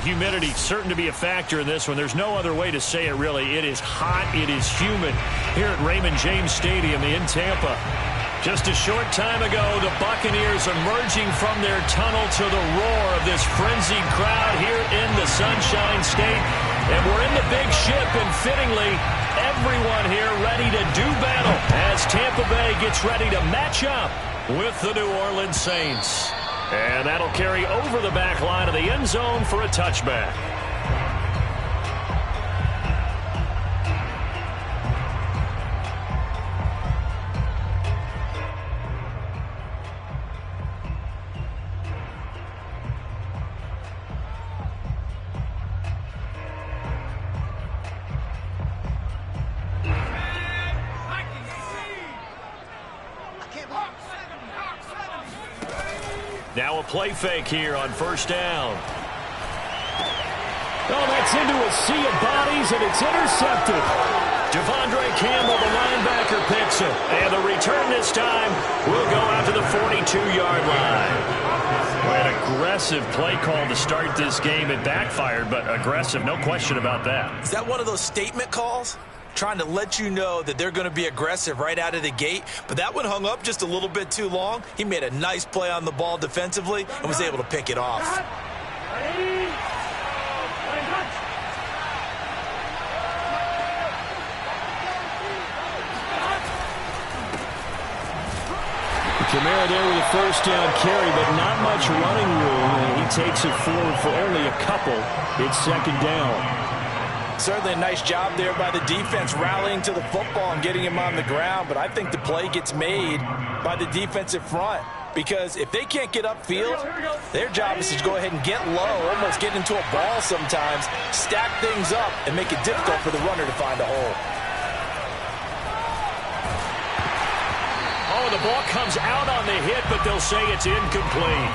humidity certain to be a factor in this one. There's no other way to say it, really. It is hot. It is humid here at Raymond James Stadium in Tampa. Just a short time ago, the Buccaneers emerging from their tunnel to the roar of this frenzied crowd here in the Sunshine State. And we're in the big ship, and fittingly, everyone here ready to do battle as Tampa Bay gets ready to match up with the New Orleans Saints. And that'll carry over the back line of the end zone for a touchback. Now a play fake here on first down. Oh, that's into a sea of bodies, and it's intercepted. Devondre Campbell, the linebacker, picks it. And the return this time will go out to the 42-yard line. An aggressive play call to start this game. It backfired, but aggressive, no question about that. Is that one of those statement calls? Trying to let you know that they're going to be aggressive right out of the gate, but that one hung up just a little bit too long. He made a nice play on the ball defensively and was able to pick it off. Kamara there with a first down carry, but not much running room, and he takes it forward for only a couple. It's second down. Certainly a nice job there by the defense rallying to the football and getting him on the ground, but I think the play gets made by the defensive front because if they can't get upfield, their job is to go ahead and get low, almost get into a ball sometimes, stack things up, and make it difficult for the runner to find a hole. Oh, the ball comes out on the hit, but they'll say it's incomplete.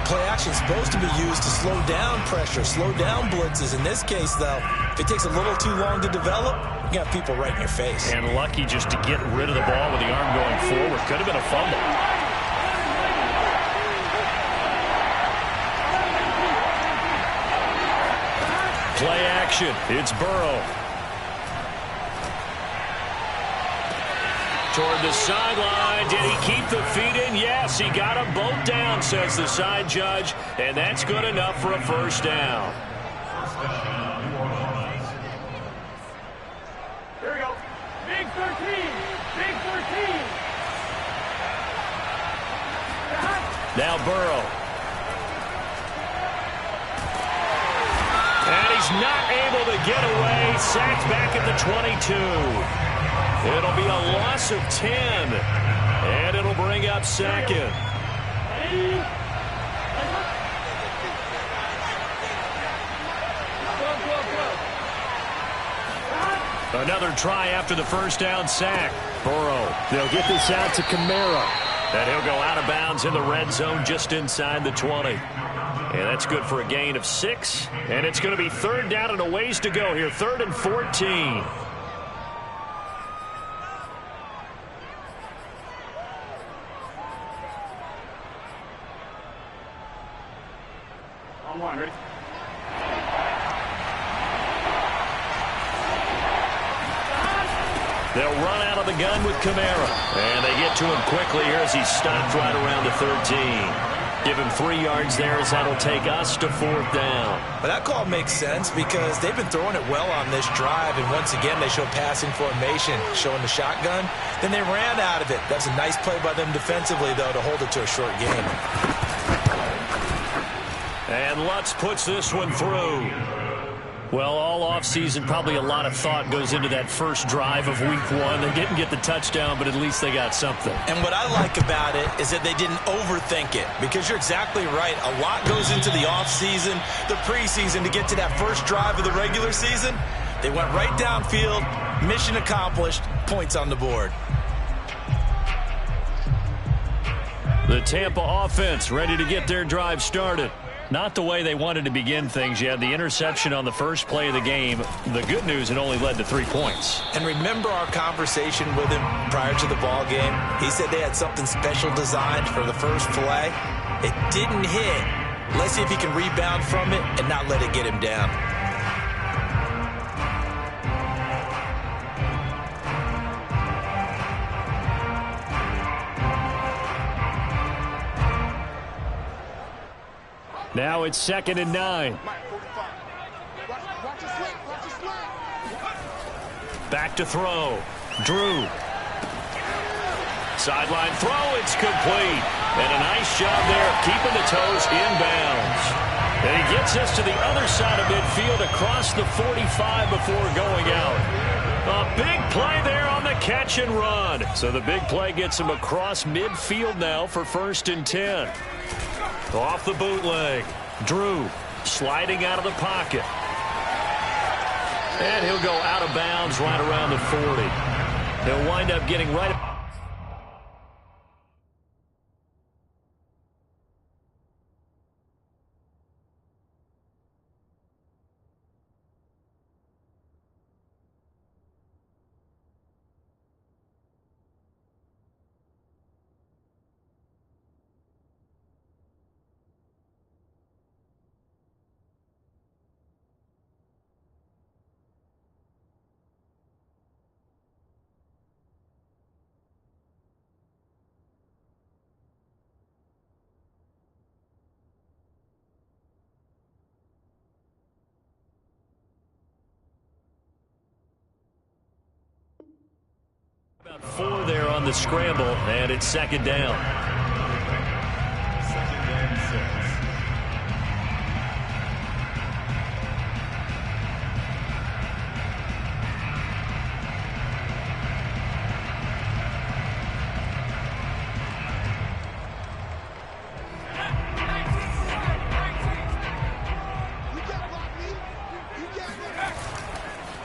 Play action is supposed to be used to slow down pressure, slow down blitzes. In this case, though, if it takes a little too long to develop, you got people right in your face. And lucky just to get rid of the ball with the arm going forward. Could have been a fumble. Play action. It's Burrow. Toward the sideline. Did he keep the feet in? Yes, he got them both down, says the side judge. And that's good enough for a first down. Here we go. Big 13. Big 13. Now Burrow. And he's not able to get away. Sacked back at the 22. It'll be a loss of 10, and it'll bring up second. Another try after the first down sack. Burrow, they'll get this out to Kamara. And he'll go out of bounds in the red zone just inside the 20. And that's good for a gain of 6. And it's going to be third down and a ways to go here, 3rd and 14. One, ready? They'll run out of the gun with Kamara. And they get to him quickly here as he's stopped right around the 13. Give him 3 yards there as that'll take us to 4th down. But that call makes sense because they've been throwing it well on this drive. And once again, they show passing formation, showing the shotgun. Then they ran out of it. That's a nice play by them defensively, though, to hold it to a short game. And Lutz puts this one through. Well, all offseason, probably a lot of thought goes into that first drive of week 1. They didn't get the touchdown, but at least they got something. And what I like about it is that they didn't overthink it, because you're exactly right. A lot goes into the offseason, the preseason, to get to that first drive of the regular season. They went right downfield, mission accomplished, points on the board. The Tampa offense ready to get their drive started. Not the way they wanted to begin things. You had the interception on the first play of the game. The good news, it only led to 3 points. And remember our conversation with him prior to the ball game? He said they had something special designed for the first play. It didn't hit, Let's see if he can rebound from it and not let it get him down. Now it's 2nd and 9. Back to throw. Drew. Sideline throw, it's complete. And a nice job there of keeping the toes inbounds. And he gets us to the other side of midfield across the 45 before going out. A big play there on the catch and run. So the big play gets him across midfield now for 1st and 10. Off the bootleg. Drew sliding out of the pocket. And he'll go out of bounds right around the 40. He'll wind up getting right. About 4 there on the scramble, and it's 2nd down.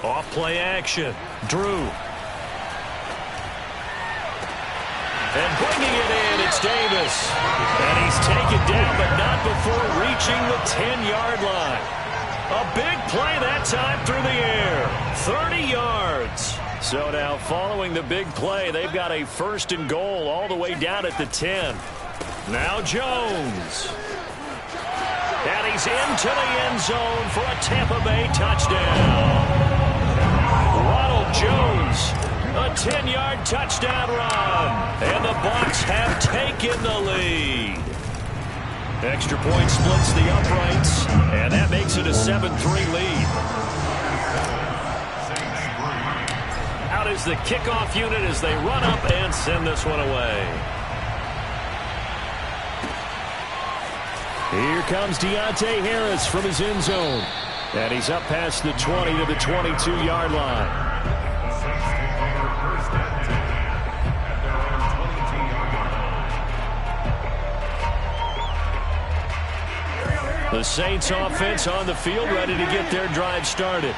Off play action. Drew. And bringing it in, it's Davis. And he's taken down, but not before reaching the 10-yard line. A big play that time through the air. 30 yards. So now following the big play, they've got a 1st and goal all the way down at the 10. Now Jones. And he's into the end zone for a Tampa Bay touchdown. Ronald Jones. A 10-yard touchdown run. And the Bucs have taken the lead. Extra point splits the uprights. And that makes it a 7-3 lead. Out is the kickoff unit as they run up and send this one away. Here comes Deontay Harris from his end zone. And he's up past the 20 to the 22-yard line. The Saints offense on the field ready to get their drive started.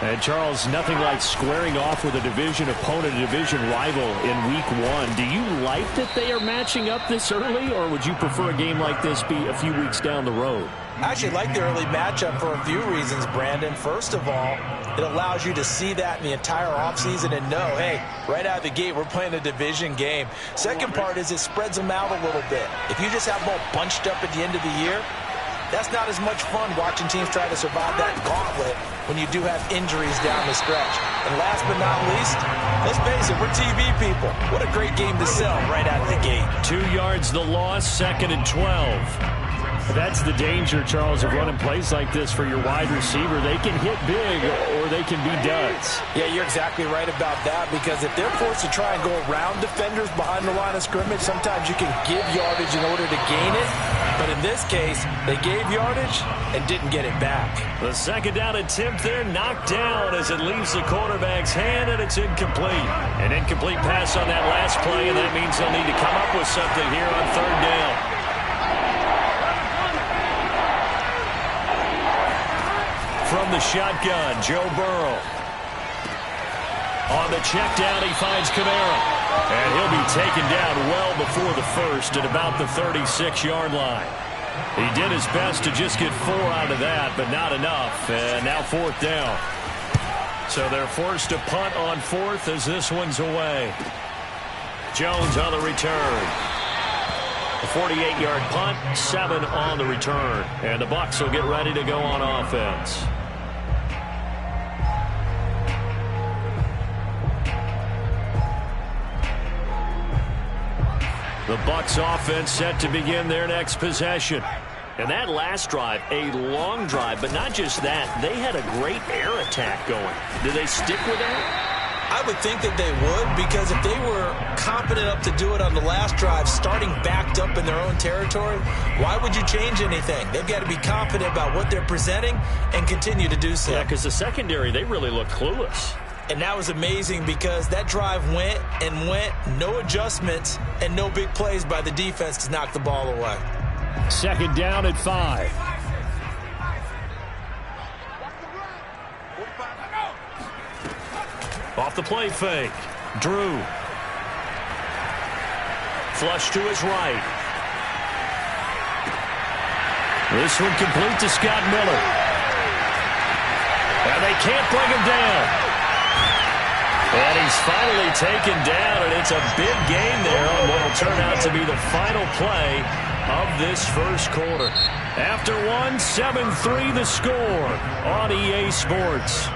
And Charles, nothing like squaring off with a division opponent, a division rival in week 1. Do you like that they are matching up this early, or would you prefer a game like this be a few weeks down the road? I actually like the early matchup for a few reasons, Brandon. First of all, it allows you to see that in the entire offseason and know, hey, right out of the gate, we're playing a division game. Second part is it spreads them out a little bit. If you just have them all bunched up at the end of the year, that's not as much fun watching teams try to survive that gauntlet when you do have injuries down the stretch. And last but not least, let's face it, we're TV people. What a great game to sell right out of the gate. 2 yards the loss, 2nd and 12. That's the danger, Charles, of running plays like this for your wide receiver. They can hit big or they can be duds. Yeah, you're exactly right about that, because if they're forced to try and go around defenders behind the line of scrimmage, sometimes you can give yardage in order to gain it. But in this case, they gave yardage and didn't get it back. The 2nd down attempt there knocked down as it leaves the quarterback's hand, and it's incomplete. An incomplete pass on that last play, and that means they'll need to come up with something here on 3rd down. From the shotgun, Joe Burrow. On the check down, he finds Kamara. And he'll be taken down well before the 1st at about the 36-yard line. He did his best to just get 4 out of that, but not enough. And now 4th down. So they're forced to punt on 4th as this one's away. Jones on the return. 48-yard punt, 7 on the return. And the Bucs will get ready to go on offense. The Bucs offense set to begin their next possession. And that last drive, a long drive, but not just that. They had a great air attack going. Do they stick with that? I would think that they would, because if they were confident enough to do it on the last drive, starting backed up in their own territory, why would you change anything? They've got to be confident about what they're presenting and continue to do so. Yeah, because the secondary, they really looked clueless. And that was amazing because that drive went and went, no adjustments, and no big plays by the defense to knock the ball away. Second down at 5. Off the play fake. Drew. Flush to his right. This one complete to Scott Miller. And they can't bring him down. And he's finally taken down, and it's a big gain there on what will turn out to be the final play of this first quarter. After one, 7-3 the score on EA Sports.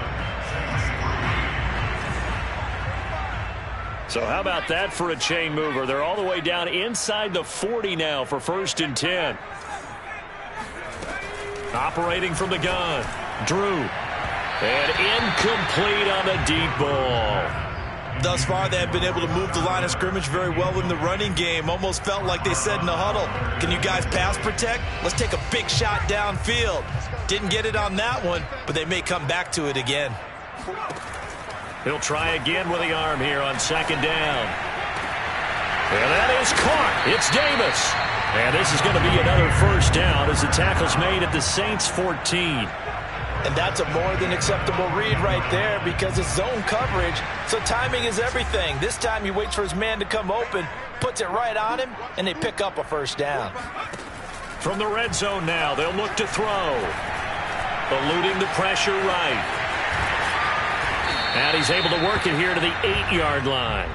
So how about that for a chain mover? They're all the way down inside the 40 now for 1st and 10. Operating from the gun. Drew. And incomplete on the deep ball. Thus far, they have been able to move the line of scrimmage very well in the running game. Almost felt like they said in the huddle, can you guys pass protect? Let's take a big shot downfield. Didn't get it on that one, but they may come back to it again. He'll try again with the arm here on 2nd down. And that is caught. It's Davis. And this is going to be another 1st down as the tackle's made at the Saints 14. And that's a more than acceptable read right there because it's zone coverage, so timing is everything. This time he waits for his man to come open, puts it right on him, and they pick up a 1st down. From the red zone now, they'll look to throw. Eluding the pressure right. And he's able to work it here to the 8-yard line.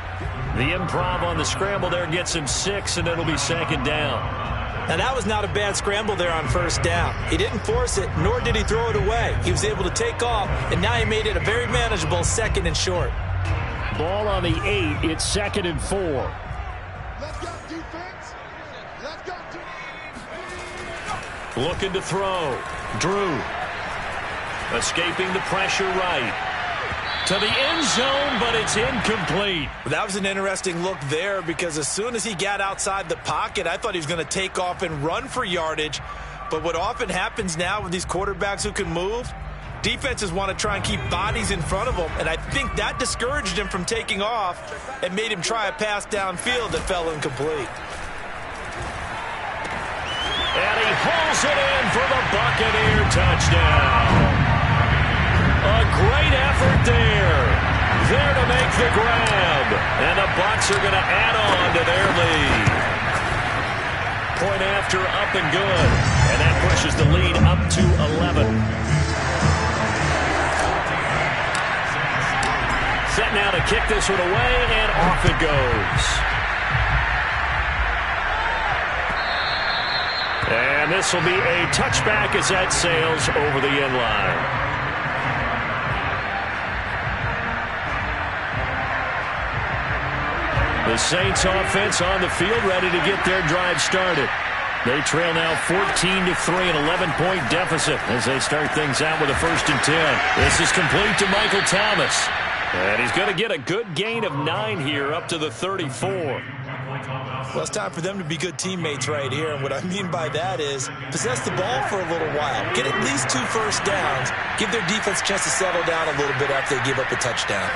The improv on the scramble there gets him 6, and it'll be 2nd down. Now, that was not a bad scramble there on 1st down. He didn't force it, nor did he throw it away. He was able to take off, and now he made it a very manageable 2nd and short. Ball on the 8. It's 2nd and 4. Let's go, defense. Let's go. Looking to throw. Drew. Escaping the pressure right. To the end zone, but it's incomplete. That was an interesting look there because as soon as he got outside the pocket, I thought he was going to take off and run for yardage. But what often happens now with these quarterbacks who can move, defenses want to try and keep bodies in front of them, and I think that discouraged him from taking off and made him try a pass downfield that fell incomplete. And he hauls it in for the Buccaneer touchdown. A great effort there. There to make the grab. And the Bucs are going to add on to their lead. Point after up and good. And that pushes the lead up to 11. Set now to kick this one away, and off it goes. And this will be a touchback as that sails over the end line. The Saints offense on the field ready to get their drive started. They trail now 14-3, an 11-point deficit as they start things out with a 1st and 10. This is complete to Michael Thomas. And he's going to get a good gain of 9 here up to the 34. Well, it's time for them to be good teammates right here. And what I mean by that is possess the ball for a little while. Get at least 2 1st downs. Give their defense a chance to settle down a little bit after they give up a touchdown.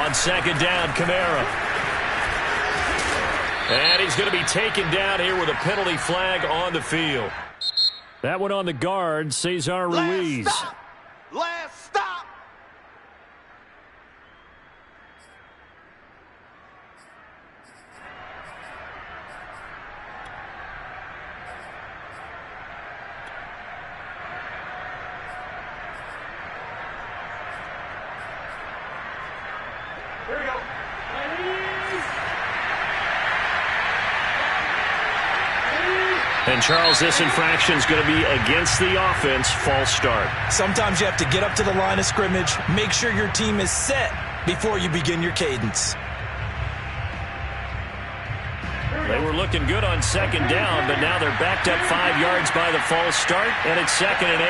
On 2nd down, Kamara. And he's going to be taken down here with a penalty flag on the field. That one on the guard, Cesar Ruiz. Last stop. Here we go. And, Charles, this infraction is going to be against the offense, false start. Sometimes you have to get up to the line of scrimmage, make sure your team is set before you begin your cadence. They were looking good on second down, but now they're backed up 5 yards by the false start, and it's 2nd and 8.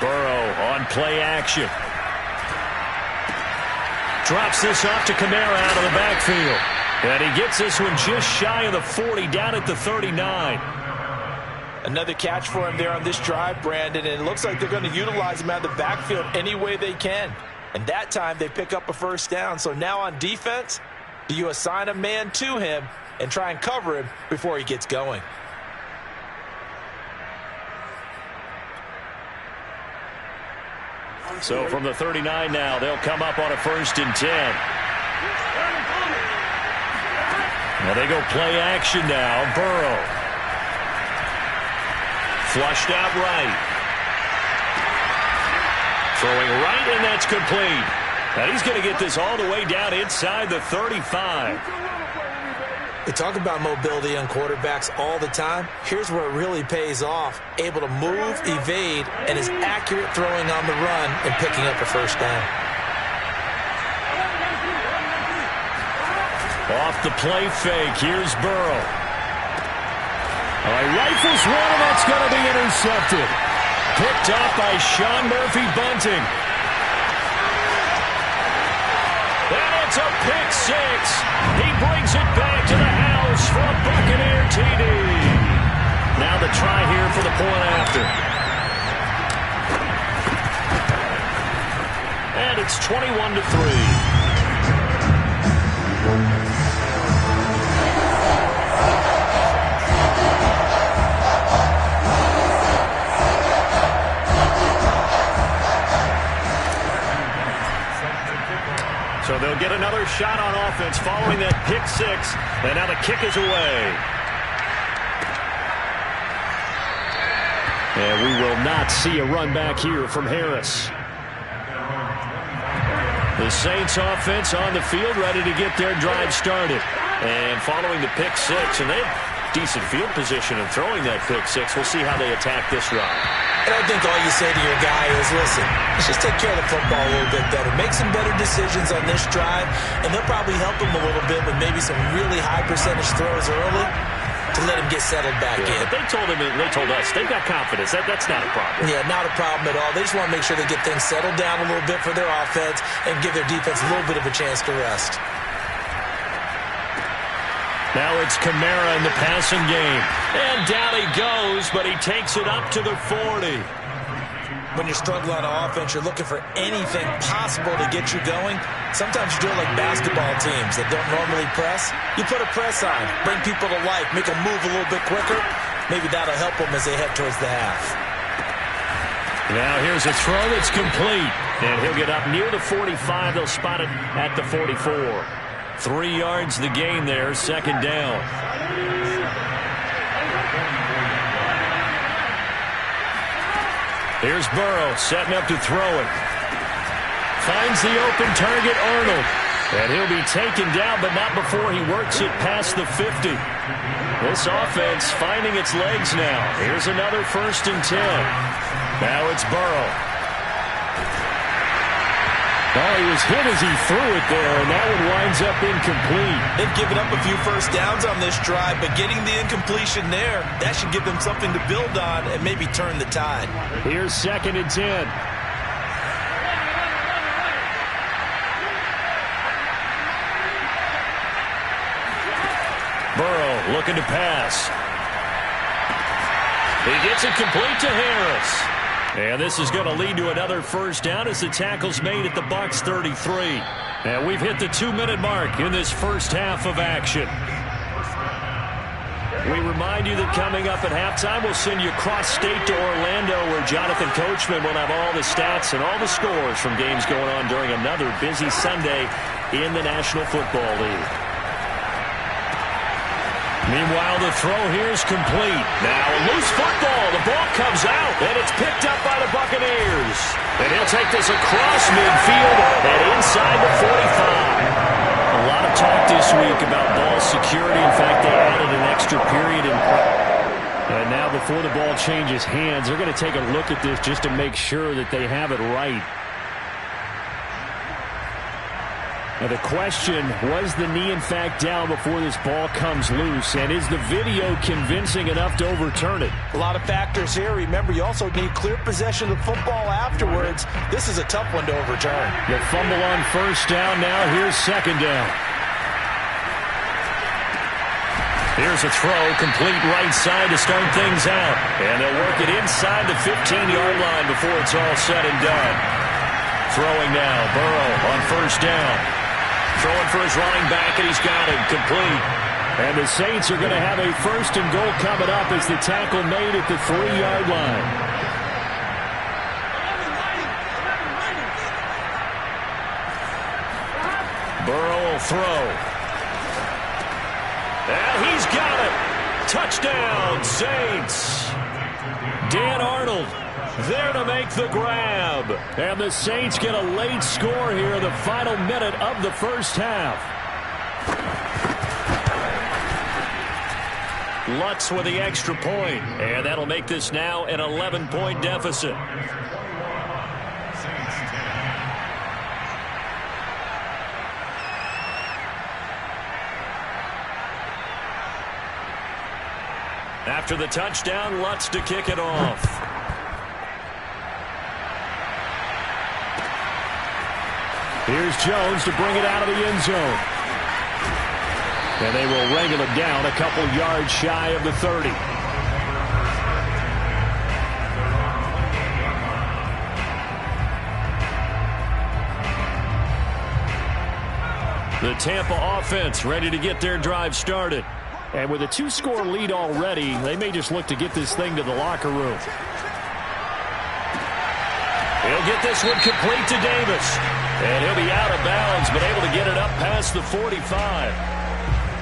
Burrow on play action. Drops this off to Kamara out of the backfield. And he gets this one just shy of the 40, down at the 39. Another catch for him there on this drive, Brandon, and it looks like they're going to utilize him out of the backfield any way they can. And that time they pick up a first down. So now on defense, do you assign a man to him and try and cover him before he gets going? So from the 39 now, they'll come up on a 1st and 10. Now they go play action now. Burrow. Flushed out right. Throwing right, and that's complete. And he's going to get this all the way down inside the 35. They talk about mobility on quarterbacks all the time. Here's where it really pays off. Able to move, evade, and is accurate throwing on the run and picking up a first down. Off the play fake, here's Burrow. Rifles one, and that's going to be intercepted. Picked up by Sean Murphy-Bunting. And it's a pick six. He brings it back to the house for a Buccaneer TD. Now the try here for the point after. And it's 21-3. So they'll get another shot on offense following that pick six. And now the kick is away. And we will not see a run back here from Harris. The Saints offense on the field ready to get their drive started. And following the pick six, and they have decent field position in throwing that pick six. We'll see how they attack this drive. And I think all you say to your guy is, listen, let's just take care of the football a little bit better. Make some better decisions on this drive, and they'll probably help him a little bit with maybe some really high percentage throws early to let him get settled back in. But they told him, they told us, they've got confidence. That's not a problem. Yeah, not a problem at all. They just want to make sure they get things settled down a little bit for their offense and give their defense a little bit of a chance to rest. Now it's Kamara in the passing game. And down he goes, but he takes it up to the 40. When you're struggling on offense, you're looking for anything possible to get you going. Sometimes you do it like basketball teams that don't normally press. You put a press on, bring people to life, make them move a little bit quicker. Maybe that'll help them as they head towards the half. Now here's a throw that's complete. And he'll get up near the 45. They'll spot it at the 44. 3 yards the gain there, 2nd down. Here's Burrow setting up to throw it. Finds the open target, Arnold. And he'll be taken down, but not before he works it past the 50. This offense finding its legs now. Here's another 1st and 10. Now it's Burrow. Oh, he was hit as he threw it there, and that one winds up incomplete. They've given up a few first downs on this drive, but getting the incompletion there, that should give them something to build on and maybe turn the tide. Here's 2nd and 10. Burrow looking to pass. He gets it complete to Harris. And this is going to lead to another first down as the tackle's made at the Bucs 33. And we've hit the 2-minute mark in this first half of action. We remind you that coming up at halftime, we'll send you cross-state to Orlando, where Jonathan Coachman will have all the stats and all the scores from games going on during another busy Sunday in the National Football League. Meanwhile, the throw here is complete. Now, a loose football. The ball comes out, and it's picked up by the Buccaneers. And he'll take this across midfield and inside the 45. A lot of talk this week about ball security. In fact, they added an extra period and now before the ball changes hands, they're going to take a look at this just to make sure that they have it right. Now the question, was the knee in fact down before this ball comes loose? And is the video convincing enough to overturn it? A lot of factors here. Remember, you also need clear possession of the football afterwards. This is a tough one to overturn. The fumble on first down now. Here's second down. Here's a throw, complete right side to start things out. And they'll work it inside the 15-yard line before it's all said and done. Throwing now, Burrow on first down. Throwing for his running back, and he's got it complete. And the Saints are going to have a first and goal coming up as the tackle made at the 3-yard line. Burrow will throw. And he's got it. Touchdown, Saints. Dan Arnold there to make the grab. And the Saints get a late score here in the final minute of the first half. Lutz with the extra point. And that'll make this now an 11-point deficit. After the touchdown, Lutz to kick it off. Here's Jones to bring it out of the end zone. And they will wrangle it down a couple yards shy of the 30. The Tampa offense ready to get their drive started. And with a 2-score lead already, they may just look to get this thing to the locker room. He'll get this one complete to Davis. And he'll be out of bounds, but able to get it up past the 45.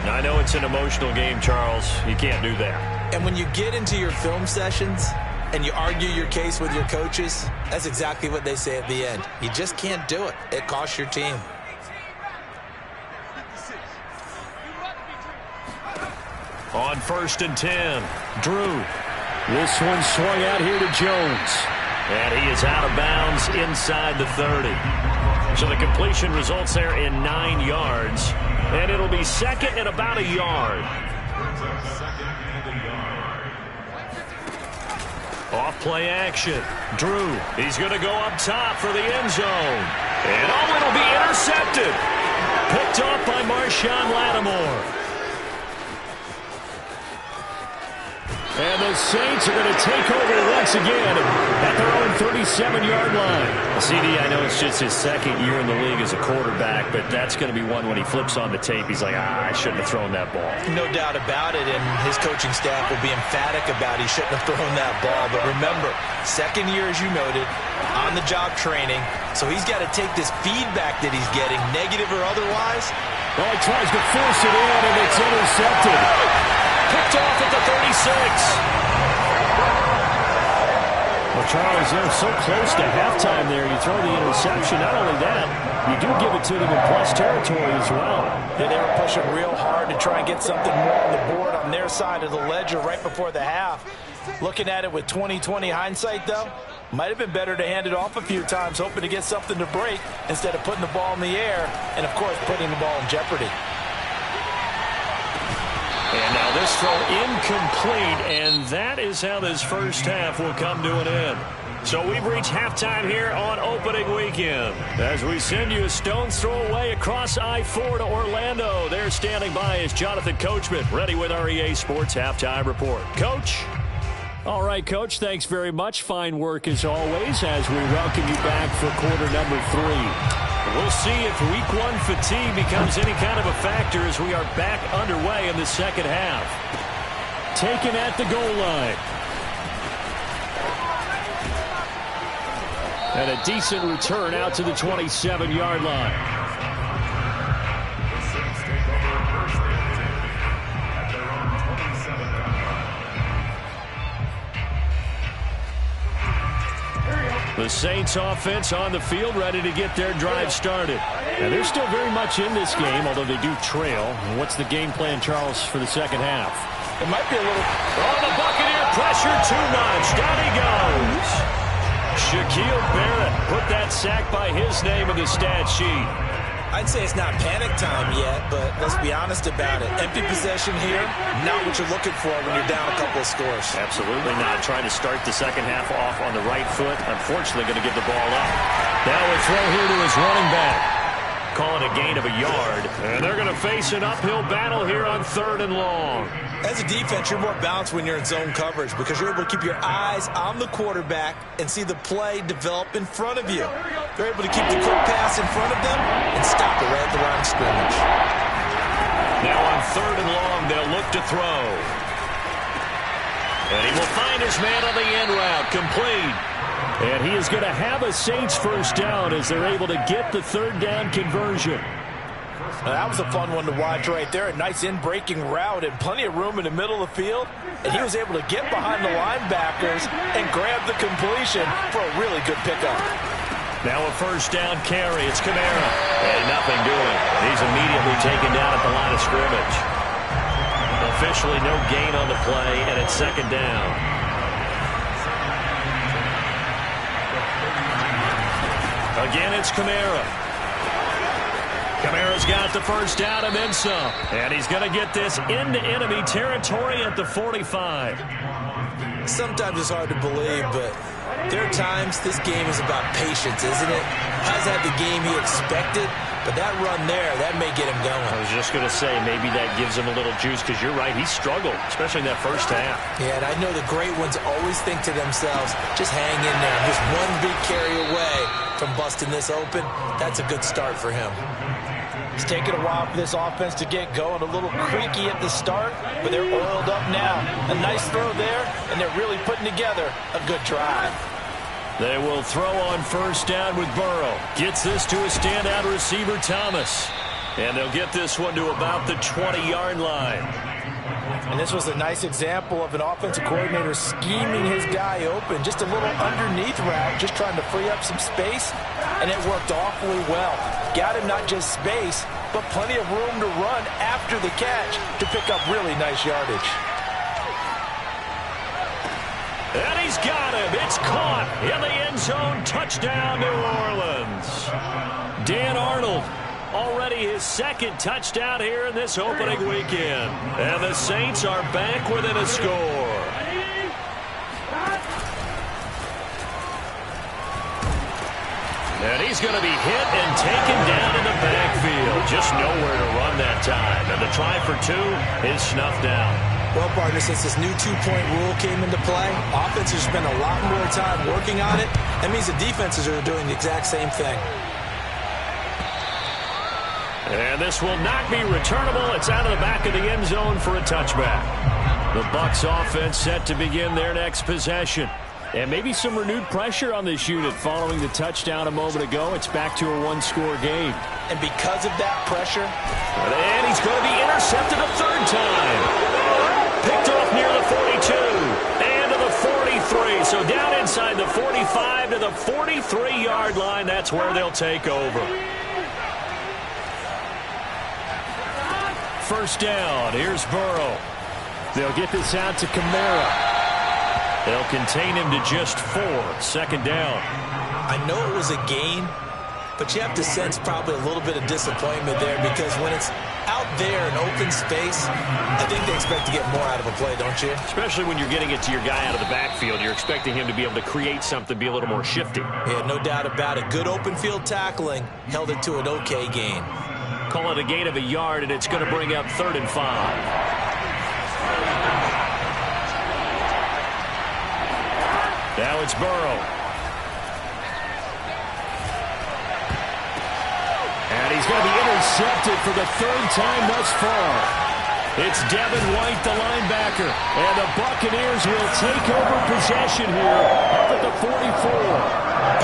Now, I know it's an emotional game, Charles. You can't do that. And when you get into your film sessions and you argue your case with your coaches, that's exactly what they say at the end. You just can't do it. It costs your team. On 1st and 10, Drew. This one swung out here to Jones. And he is out of bounds inside the 30. So the completion results there in 9 yards. And it'll be second and about a yard. Off play action. Drew, he's going to go up top for the end zone. And oh, it'll be intercepted. Picked off by Marshawn Lattimore. And the Saints are going to take over once again at their own 37-yard line. CD, I know it's just his second year in the league as a quarterback, but that's going to be one when he flips on the tape. He's like, I shouldn't have thrown that ball. No doubt about it, and his coaching staff will be emphatic about he shouldn't have thrown that ball. But remember, second year, as you noted, on-the-job training, so he's got to take this feedback that he's getting, negative or otherwise. Well, he tries to force it in, and it's intercepted. Picked off at the 36. Well, Charles, they're so close to halftime there. You throw the interception. Not only that, you do give it to them in plus territory as well. Yeah, they were pushing real hard to try and get something more on the board on their side of the ledger right before the half. Looking at it with 20/20 hindsight, though, might have been better to hand it off a few times, hoping to get something to break instead of putting the ball in the air and, of course, putting the ball in jeopardy. And now this throw incomplete, and that is how this first half will come to an end. So we've reached halftime here on opening weekend. As we send you a stone's throw away across I-4 to Orlando. There standing by is Jonathan Coachman, ready with our EA Sports Halftime Report. Coach? All right, Coach, thanks very much. Fine work as always as we welcome you back for quarter number 3. We'll see if week 1 fatigue becomes any kind of a factor as we are back underway in the second half. Taken at the goal line. And a decent return out to the 27-yard line. The Saints offense on the field, ready to get their drive started. And they're still very much in this game, although they do trail. What's the game plan, Charles, for the second half? It might be a little... Oh, the Buccaneer pressure too much. Down he goes. Shaquille Barrett put that sack by his name in the stat sheet. I'd say it's not panic time yet, but let's be honest about it. Empty possession here, not what you're looking for when you're down a couple of scores. Absolutely not. Trying to start the second half off on the right foot. Unfortunately, going to give the ball up. Now a throw here to his running back. Call it a gain of a yard. And they're going to face an uphill battle here on 3rd and long. As a defense, you're more balanced when you're in zone coverage because you're able to keep your eyes on the quarterback and see the play develop in front of you. They're able to keep the quick pass in front of them and stop it right at the line of scrimmage. Now on 3rd and long, they'll look to throw. And he will find his man on the end route, complete. And he is going to have a Saints first down as they're able to get the 3rd down conversion. That was a fun one to watch right there. A nice in-breaking route and plenty of room in the middle of the field. And he was able to get behind the linebackers and grab the completion for a really good pickup. Now a first down carry. It's Kamara. And nothing doing. He's immediately taken down at the line of scrimmage. Officially no gain on the play, and it's 2nd down. Again, it's Kamara. Kamara's got the first down and then some. And he's going to get this into enemy territory at the 45. Sometimes it's hard to believe, but there are times this game is about patience, isn't it? Has had the game he expected, but that run there, that may get him going. I was just going to say, maybe that gives him a little juice, because you're right, he struggled, especially in that first half. Yeah, and I know the great ones always think to themselves, just hang in there. Just one big carry away from busting this open. That's a good start for him. It's taken a while for this offense to get going. A little creaky at the start, but they're oiled up now. A nice throw there, and they're really putting together a good drive. They will throw on first down with Burrow. Gets this to a standout receiver, Thomas. And they'll get this one to about the 20-yard line. And this was a nice example of an offensive coordinator scheming his guy open. Just a little underneath route, just trying to free up some space, and it worked awfully well. Got him not just space, but plenty of room to run after the catch to pick up really nice yardage. And he's got him. It's caught in the end zone. Touchdown, New Orleans. Dan Arnold, already his 2nd touchdown here in this opening weekend. And the Saints are back within a score. And he's going to be hit and taken down in the backfield. Just nowhere to run that time. And the try for 2 is snuffed out. Well, partner, since this new 2-point rule came into play, offenses spend a lot more time working on it. That means the defenses are doing the exact same thing. And this will not be returnable. It's out of the back of the end zone for a touchback. The Bucs offense set to begin their next possession. And maybe some renewed pressure on this unit following the touchdown a moment ago. It's back to a 1-score game. And because of that pressure... And he's going to be intercepted a 3rd time. Picked off near the 42 and to the 43. So down inside the 45 to the 43-yard line. That's where they'll take over. First down. Here's Burrow. They'll get this out to Kamara. They'll contain him to just 4. 2nd down. I know it was a gain, but you have to sense probably a little bit of disappointment there because when it's out there in open space, I think they expect to get more out of a play, don't you? Especially when you're getting it to your guy out of the backfield. You're expecting him to be able to create something, be a little more shifty. Yeah, no doubt about it. Good open field tackling held it to an okay gain. Call it a gain of a yard, and it's going to bring up 3rd and 5. Now it's Burrow. And he's going to be intercepted for the 3rd time thus far. It's Devin White, the linebacker. And the Buccaneers will take over possession here up at the 44.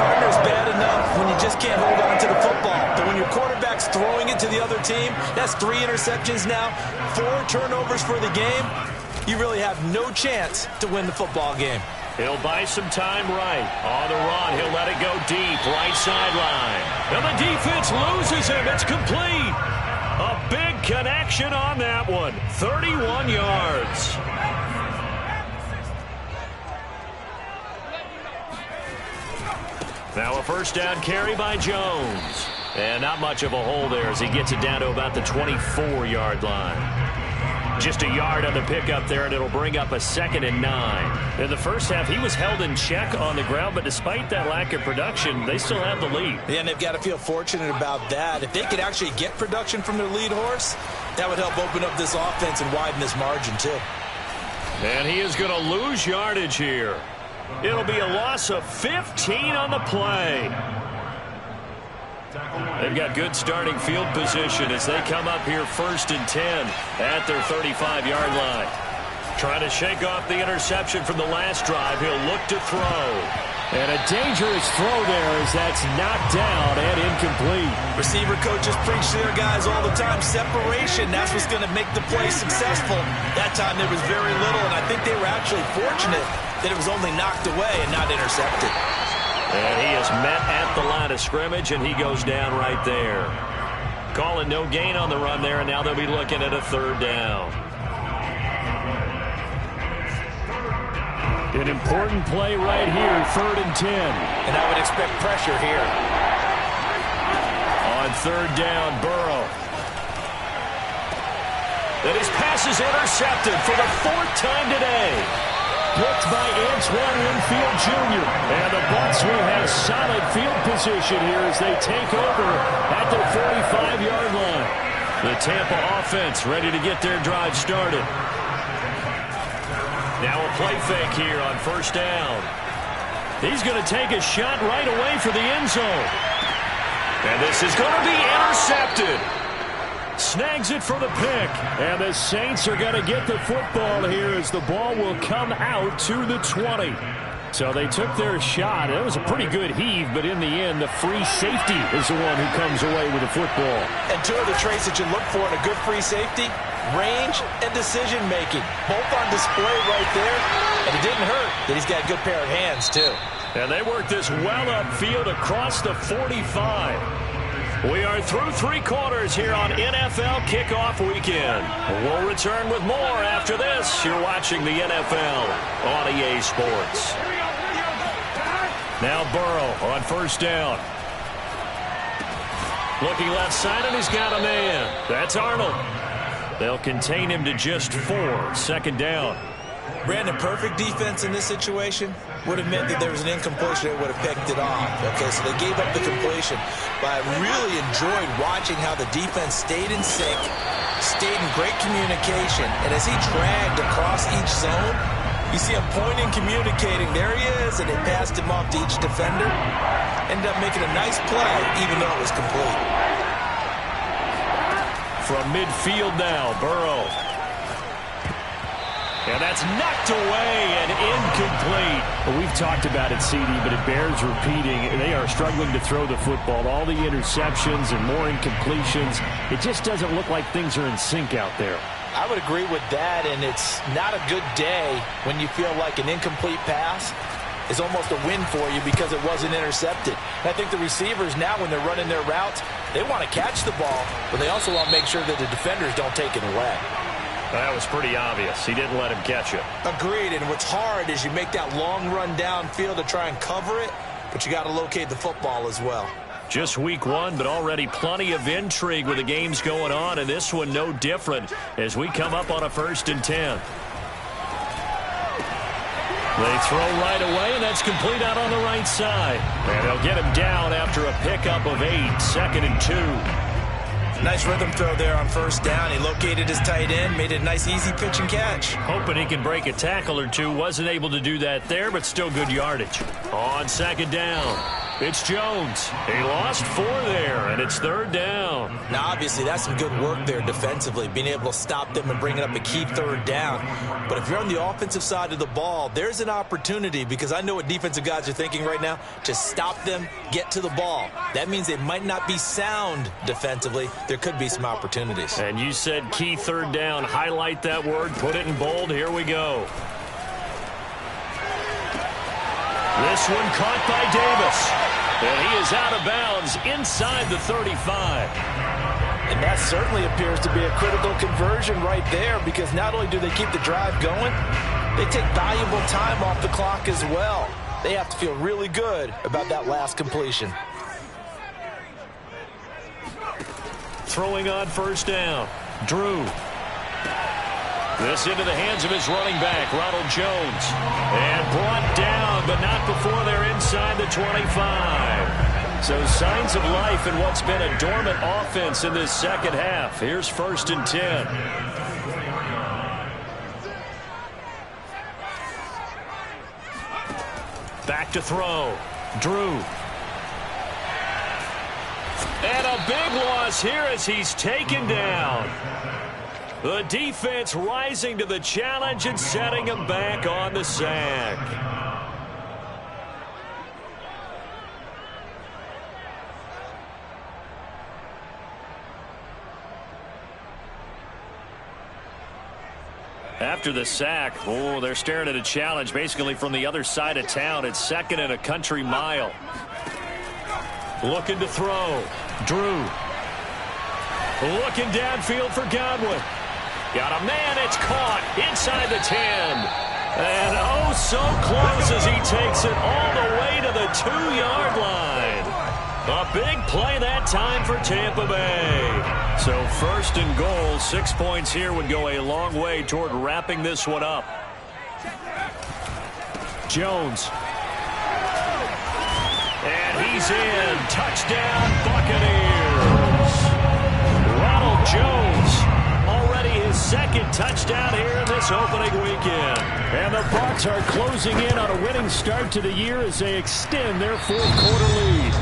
Partner's bad enough when you just can't hold on to the football. But when your quarterback's throwing it to the other team, that's 3 interceptions now, 4 turnovers for the game. You really have no chance to win the football game. He'll buy some time right. On the run, he'll let it go deep, right sideline. And the defense loses him. It's complete. A big connection on that one. 31 yards. Now a first down carry by Jones. And not much of a hole there as he gets it down to about the 24-yard line. Just a yard on the pickup there, and it'll bring up a 2nd and 9. In the first half, he was held in check on the ground, but despite that lack of production, they still have the lead. Yeah, and they've got to feel fortunate about that. If they could actually get production from their lead horse, that would help open up this offense and widen this margin, too. And he is going to lose yardage here. It'll be a loss of 15 on the play. They've got good starting field position as they come up here 1st and 10 at their 35-yard line. Trying to shake off the interception from the last drive. He'll look to throw. And a dangerous throw there as that's knocked down and incomplete. Receiver coaches preach to their guys all the time. Separation, that's what's going to make the play successful. That time there was very little, and I think they were actually fortunate that it was only knocked away and not intercepted. And he is met at the line of scrimmage, and he goes down right there. Calling no gain on the run there, and now they'll be looking at a 3rd down. An important play right here, 3rd and 10. And I would expect pressure here. On 3rd down, Burrow. And his pass is intercepted for the 4th time today. Picked by Antoine Winfield Jr. And the Bucs will have solid field position here as they take over at their 45-yard line. The Tampa offense ready to get their drive started. Now a play fake here on 1st down. He's going to take a shot right away for the end zone. And this is going to be intercepted. Snags it for the pick. And the Saints are going to get the football here as the ball will come out to the 20. So they took their shot. It was a pretty good heave, but in the end, the free safety is the one who comes away with the football. And two of the traits that you look for in a good free safety, range and decision-making. Both on display right there. And it didn't hurt that he's got a good pair of hands, too. And they work this well upfield across the 45. We are through 3 quarters here on NFL Kickoff Weekend. We'll return with more after this. You're watching the NFL on EA Sports. Now Burrow on 1st down. Looking left side, and he's got a man. That's Arnold. They'll contain him to just 4. 2nd down. Brandon, perfect defense in this situation would have meant that there was an incompletion that would have picked it off. Okay, so they gave up the completion. But I really enjoyed watching how the defense stayed in sync, stayed in great communication, and as he dragged across each zone, you see him pointing, communicating. There he is, and they passed him off to each defender. Ended up making a nice play, even though it was complete. From midfield now, Burrow. And that's knocked away and incomplete. Well, we've talked about it, CD, but it bears repeating. They are struggling to throw the football. All the interceptions and more incompletions. It just doesn't look like things are in sync out there. I would agree with that, and it's not a good day when you feel like an incomplete pass is almost a win for you because it wasn't intercepted. And I think the receivers now, when they're running their routes, they want to catch the ball, but they also want to make sure that the defenders don't take it away. That was pretty obvious. He didn't let him catch it. Agreed, and what's hard is you make that long run downfield to try and cover it, but you got to locate the football as well. Just week 1, but already plenty of intrigue with the games going on, and this one no different as we come up on a 1st and 10. They throw right away, and that's complete out on the right side. And they'll get him down after a pickup of 8, 2nd and 2. Nice rhythm throw there on 1st down. He located his tight end, made it a nice easy pitch and catch. Hoping he can break a tackle or two. Wasn't able to do that there, but still good yardage. On 2nd down, it's Jones. He lost 4 there, and it's 3rd down. Now, obviously, that's some good work there defensively, being able to stop them and bringing up a key 3rd down. But if you're on the offensive side of the ball, there's an opportunity, because I know what defensive guys are thinking right now, to stop them, get to the ball. That means they might not be sound defensively. There could be some opportunities. And you said key 3rd down. Highlight that word, put it in bold. Here we go. This one caught by Davis. And he is out of bounds inside the 35. And that certainly appears to be a critical conversion right there, because not only do they keep the drive going, they take valuable time off the clock as well. They have to feel really good about that last completion. Throwing on first down. Drew. This into the hands of his running back, Ronald Jones. And brought down, but not before they're inside the 25. So signs of life in what's been a dormant offense in this second half. Here's first and 10. Back to throw. Drew. And a big loss here as he's taken down. The defense rising to the challenge and setting him back on the sack. After the sack, they're staring at a challenge basically from the other side of town. It's second and a country mile. Looking to throw. Drew. Looking downfield for Godwin. Got a man, it's caught inside the 10. And oh, so close as he takes it all the way to the 2-yard line. A big play that time for Tampa Bay. So first and goal, 6 points here would go a long way toward wrapping this one up. Jones. And he's in. Touchdown, Buccaneers. Ronald Jones, already his second touchdown here in this opening weekend. And the Bucs are closing in on a winning start to the year as they extend their fourth-quarter lead.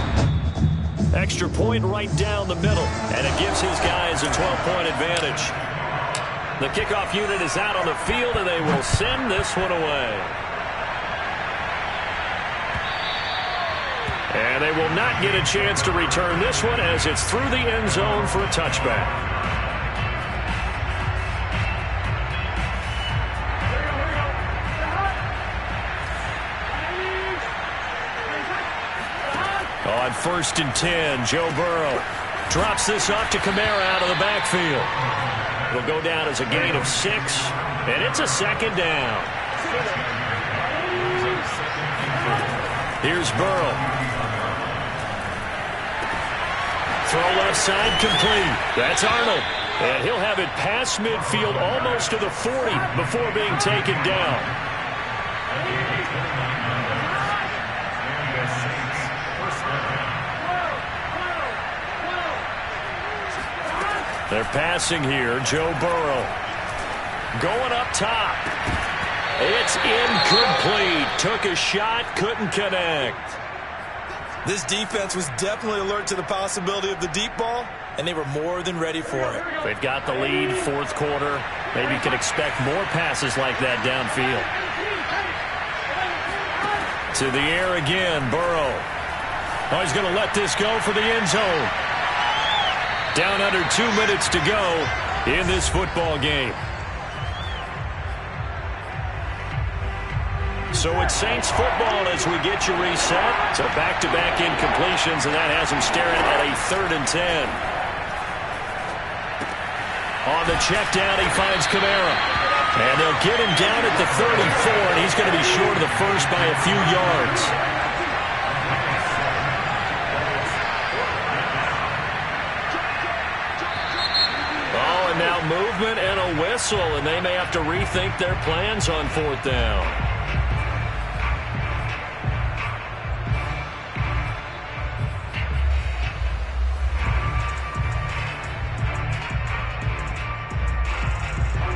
Extra point right down the middle, and it gives his guys a 12-point advantage. The kickoff unit is out on the field, and they will send this one away. And they will not get a chance to return this one as it's through the end zone for a touchback. On first and 10, Joe Burrow drops this off to Kamara out of the backfield. It'll go down as a gain of 6, and it's a second down. Here's Burrow. Throw left side complete. That's Arnold. And he'll have it past midfield almost to the 40 before being taken down. They're passing here. Joe Burrow going up top. It's incomplete. Took a shot, couldn't connect. This defense was definitely alert to the possibility of the deep ball, and they were more than ready for it. They've got the lead, fourth quarter. Maybe can expect more passes like that downfield. To the air again, Burrow. Oh, he's going to let this go for the end zone. Down under 2 minutes to go in this football game. So it's Saints football as we get you reset. So back-to-back incompletions, and that has them staring at a 3rd and 10. On the check down, he finds Kamara. And they'll get him down at the 34, and he's going to be short of the first by a few yards. Oh, and now movement and a whistle, and they may have to rethink their plans on 4th down.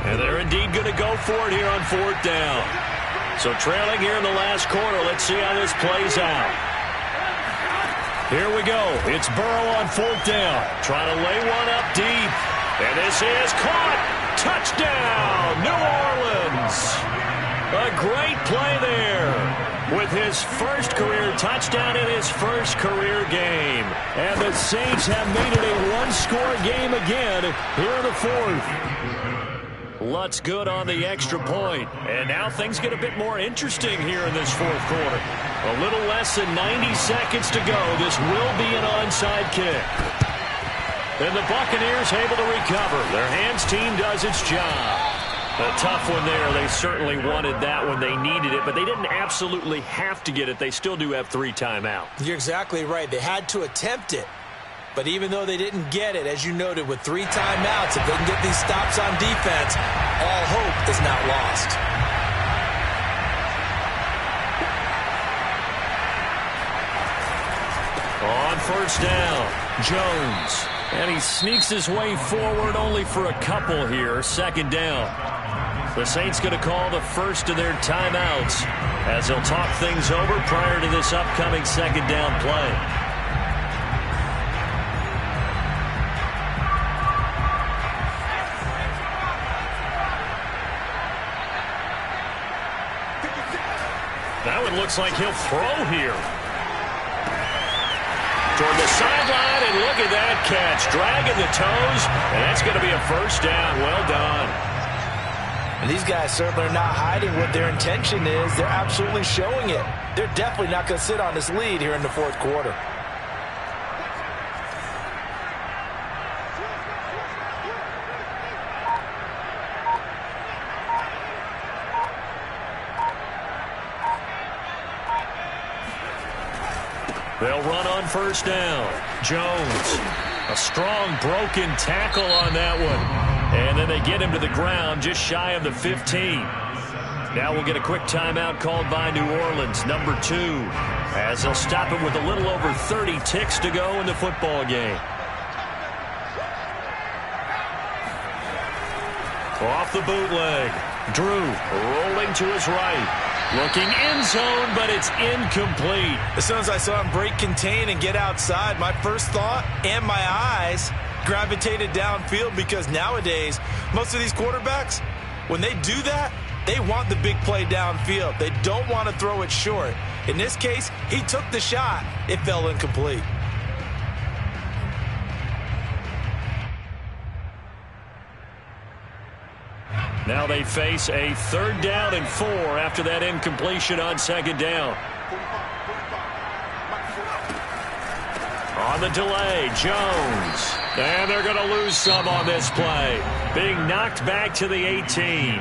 And they're indeed going to go for it here on 4th down. So trailing here in the last quarter. Let's see how this plays out. Here we go. It's Burrow on 4th down. Trying to lay one up deep. And this is caught. Touchdown, New Orleans. A great play there with his first career touchdown in his first career game. And the Saints have made it a one-score game again here in the 4th. Lutz good on the extra point. And now things get a bit more interesting here in this 4th quarter. A little less than 90 seconds to go. This will be an onside kick. And the Buccaneers able to recover. Their hands team does its job. A tough one there. They certainly wanted that when they needed it, but they didn't absolutely have to get it. They still do have 3 timeouts. You're exactly right. They had to attempt it. But even though they didn't get it, as you noted, with 3 timeouts, if they can get these stops on defense, all hope is not lost. On first down, Jones. And he sneaks his way forward only for a couple here. Second down. The Saints going to call the first of their timeouts as they'll talk things over prior to this upcoming second down play. That one looks like he'll throw here. Toward the sideline, and look at that catch. Dragging the toes, and that's going to be a first down. Well done. And these guys certainly are not hiding what their intention is. They're absolutely showing it. They're definitely not going to sit on this lead here in the fourth quarter. They'll run on first down. Jones, a strong broken tackle on that one. And then they get him to the ground just shy of the 15. Now we'll get a quick timeout called by New Orleans, number 2, as they'll stop it with a little over 30 ticks to go in the football game. Off the bootleg. Drew rolling to his right. Looking end zone, but it's incomplete. As soon as I saw him break contain and get outside, my first thought and my eyes gravitated downfield, because nowadays, most of these quarterbacks, when they do that, they want the big play downfield. They don't want to throw it short. In this case, he took the shot. It fell incomplete. Now they face a 3rd down and 4 after that incompletion on second down. On the delay, Jones. And they're going to lose some on this play. Being knocked back to the 18.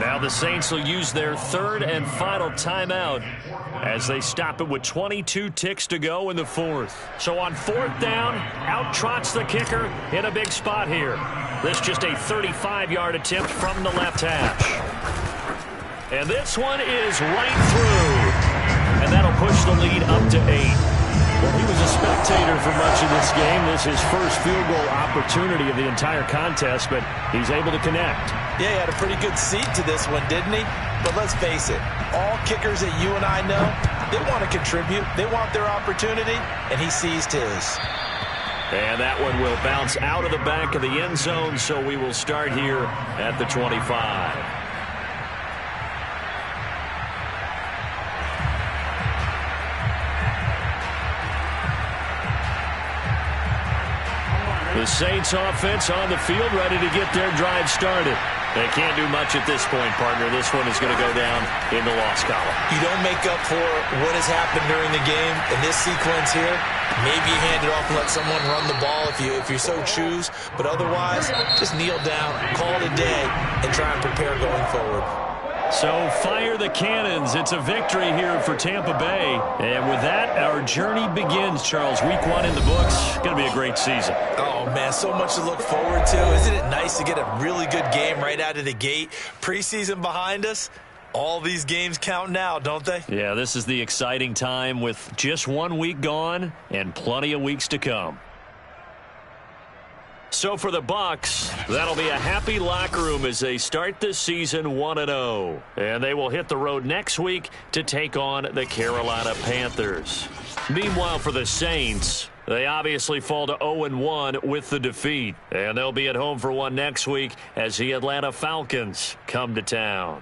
Now the Saints will use their 3rd and final timeout as they stop it with 22 ticks to go in the 4th. So on 4th down, out trots the kicker in a big spot here. This just a 35-yard attempt from the left hash. And this one is right through. And that'll push the lead up to 8. Well, he was a spectator for much of this game. This is his first field goal opportunity of the entire contest, but he's able to connect. Yeah, he had a pretty good seat to this one, didn't he? But let's face it, all kickers that you and I know, they want to contribute. They want their opportunity, and he seized his. And that one will bounce out of the back of the end zone, so we will start here at the 25. The Saints offense on the field, ready to get their drive started. They can't do much at this point, partner. This one is going to go down in the loss column. You don't make up for what has happened during the game in this sequence here. Maybe you hand it off and let someone run the ball if you so choose. But otherwise, just kneel down, call it a day, and try and prepare going forward. So fire the cannons. It's a victory here for Tampa Bay. And with that, our journey begins, Charles. Week 1 in the books. Going to be a great season. Oh, man, so much to look forward to. Isn't it nice to get a really good game right out of the gate? Preseason behind us. All these games count now, don't they? Yeah, this is the exciting time with just 1 week gone and plenty of weeks to come. So for the Bucs, that'll be a happy locker room as they start this season 1-0. And they will hit the road next week to take on the Carolina Panthers. Meanwhile, for the Saints, they obviously fall to 0-1 with the defeat. And they'll be at home for one next week as the Atlanta Falcons come to town.